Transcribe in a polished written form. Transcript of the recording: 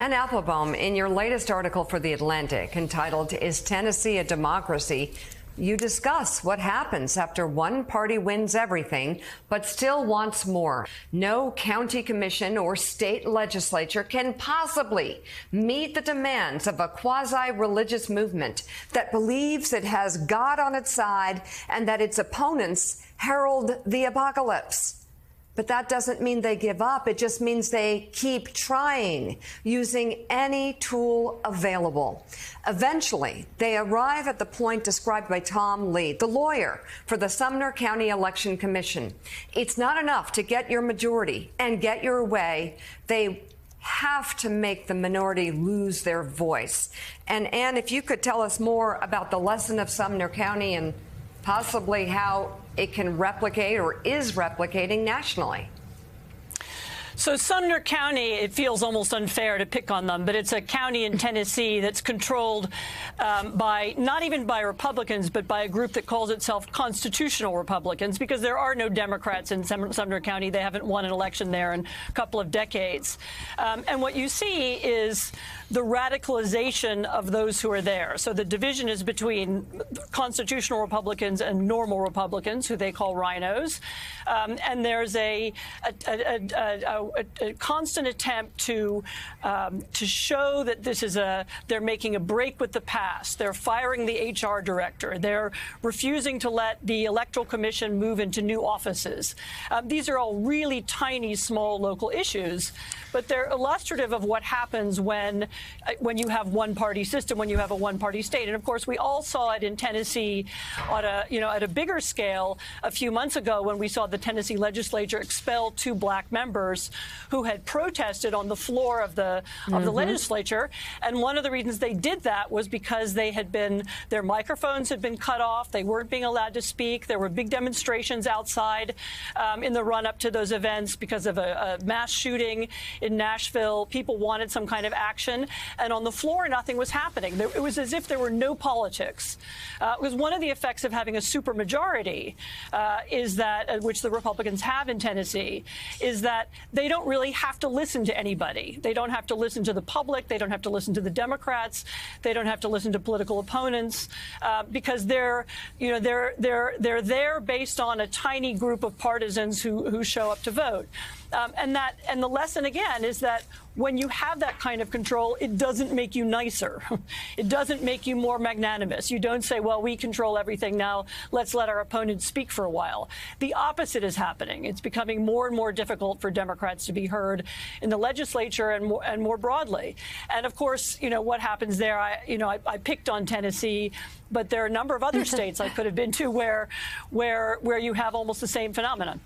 And Applebaum, in your latest article for The Atlantic entitled, "Is Tennessee a Democracy?" you discuss what happens after one party wins everything but still wants more. No county commission or state legislature can possibly meet the demands of a quasi-religious movement that believes it has God on its side and that its opponents herald the apocalypse. But that doesn't mean they give up. It just means they keep trying, using any tool available. Eventually, they arrive at the point described by Tom Lee, the lawyer for the Sumner County Election Commission. It's not enough to get your majority and get your way. They have to make the minority lose their voice. And Ann, if you could tell us more about the lesson of Sumner County and possibly how it can replicate or is replicating nationally. So Sumner County, it feels almost unfair to pick on them, but it's a county in Tennessee that's controlled by not even by Republicans, but by a group that calls itself constitutional Republicans, because there are no Democrats in Sumner County. They haven't won an election there in a couple of decades. And what you see is the radicalization of those who are there. So the division is between constitutional Republicans and normal Republicans, who they call rhinos. And there's a constant attempt to show that this is they're making a break with the past. They're firing the HR director. They're refusing to let the Electoral Commission move into new offices. These are all really tiny, small local issues, but they're illustrative of what happens when you have one-party system, when you have a one-party state. And of course, we all saw it in Tennessee on at a bigger scale a few months ago when we saw the Tennessee legislature expel 2 black members who had protested on the floor of the legislature. And one of the reasons they did that was because their microphones had been cut off. They weren't being allowed to speak. There were big demonstrations outside in the run-up to those events because of a mass shooting in Nashville. People wanted some kind of action. And on the floor, nothing was happening. It was as if there were no politics. It was one of the effects of having a supermajority, is that, which the Republicans have in Tennessee, is that they don't really have to listen to anybody. They don't have to listen to the public. They don't have to listen to the Democrats. They don't have to listen to political opponents, because they're there based on a tiny group of partisans who show up to vote. And the lesson again is that when you have that kind of control, it doesn't make you nicer. It doesn't make you more magnanimous. You don't say, well, we control everything now, let's let our opponents speak for a while. The opposite is happening. It's becoming more and more difficult for Democrats to be heard in the legislature and more broadly. And of course, what happens there, I picked on Tennessee, but there are a number of other states I could have been to where you have almost the same phenomenon.